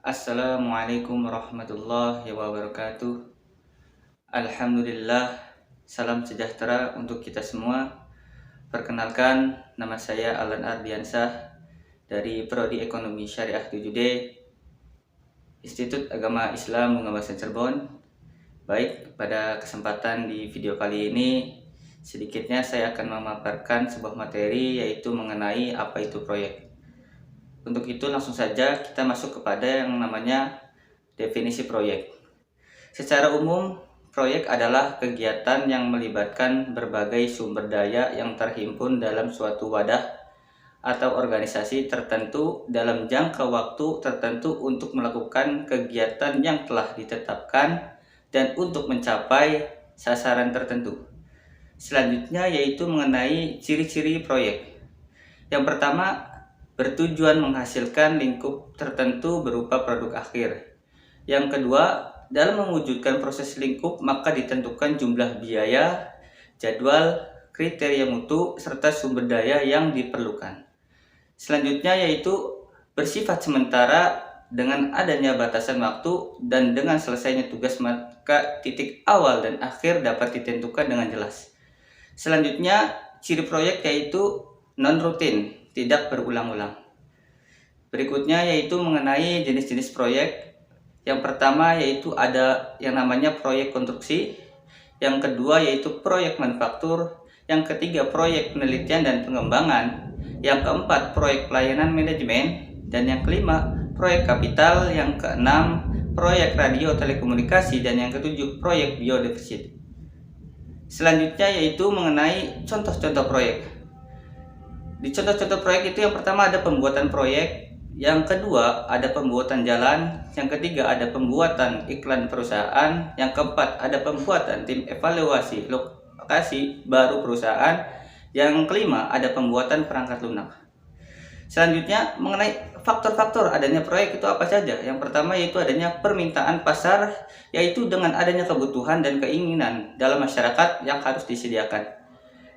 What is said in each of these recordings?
Assalamualaikum warahmatullahi wabarakatuh. Alhamdulillah, salam sejahtera untuk kita semua. Perkenalkan, nama saya Alan Ardiansah dari Prodi Ekonomi Syariah 7D, Institut Agama Islam Bungabasan Cirebon. Baik, pada kesempatan di video kali ini, sedikitnya saya akan memaparkan sebuah materi yaitu mengenai apa itu proyek. Untuk itu langsung saja kita masuk kepada yang namanya definisi proyek. Secara umum, proyek adalah kegiatan yang melibatkan berbagai sumber daya yang terhimpun dalam suatu wadah atau organisasi tertentu dalam jangka waktu tertentu untuk melakukan kegiatan yang telah ditetapkan dan untuk mencapai sasaran tertentu. Selanjutnya yaitu mengenai ciri-ciri proyek. Yang pertama, bertujuan menghasilkan lingkup tertentu berupa produk akhir. Yang kedua, dalam mewujudkan proses lingkup maka ditentukan jumlah biaya, jadwal, kriteria mutu, serta sumber daya yang diperlukan. Selanjutnya yaitu bersifat sementara dengan adanya batasan waktu dan dengan selesainya tugas maka titik awal dan akhir dapat ditentukan dengan jelas. Selanjutnya, ciri proyek yaitu non-rutin, tidak berulang-ulang. Berikutnya yaitu mengenai jenis-jenis proyek. Yang pertama yaitu ada yang namanya proyek konstruksi, yang kedua yaitu proyek manufaktur, yang ketiga proyek penelitian dan pengembangan, yang keempat proyek pelayanan manajemen, dan yang kelima proyek kapital, yang keenam proyek radio telekomunikasi, dan yang ketujuh proyek biodiversity. Selanjutnya yaitu mengenai contoh-contoh proyek. Di contoh-contoh proyek itu yang pertama ada pembuatan proyek, yang kedua ada pembuatan jalan, yang ketiga ada pembuatan iklan perusahaan, yang keempat ada pembuatan tim evaluasi lokasi baru perusahaan, yang kelima ada pembuatan perangkat lunak. Selanjutnya mengenai faktor-faktor adanya proyek itu apa saja? Yang pertama yaitu adanya permintaan pasar, yaitu dengan adanya kebutuhan dan keinginan dalam masyarakat yang harus disediakan.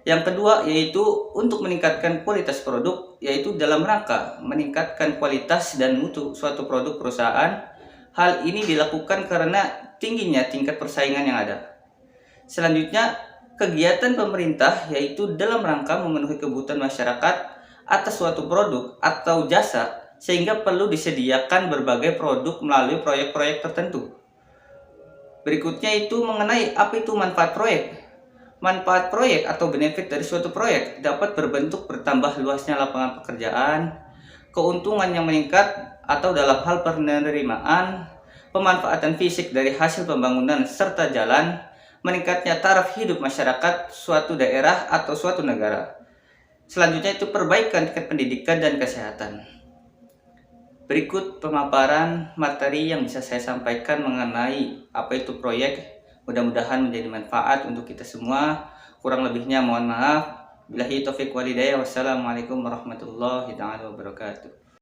Yang kedua yaitu untuk meningkatkan kualitas produk, yaitu dalam rangka meningkatkan kualitas dan mutu suatu produk perusahaan. Hal ini dilakukan karena tingginya tingkat persaingan yang ada. Selanjutnya, kegiatan pemerintah yaitu dalam rangka memenuhi kebutuhan masyarakat atas suatu produk atau jasa sehingga perlu disediakan berbagai produk melalui proyek-proyek tertentu. Berikutnya itu mengenai apa itu manfaat proyek. Manfaat proyek atau benefit dari suatu proyek dapat berbentuk bertambah luasnya lapangan pekerjaan, keuntungan yang meningkat atau dalam hal penerimaan, pemanfaatan fisik dari hasil pembangunan serta jalan, meningkatnya taraf hidup masyarakat suatu daerah atau suatu negara. Selanjutnya itu perbaikan tingkat pendidikan dan kesehatan. Berikut pemaparan materi yang bisa saya sampaikan mengenai apa itu proyek. Mudah-mudahan menjadi manfaat untuk kita semua. Kurang lebihnya mohon maaf. Billahi taufiq walhidayah. Wassalamualaikum warahmatullahi wabarakatuh.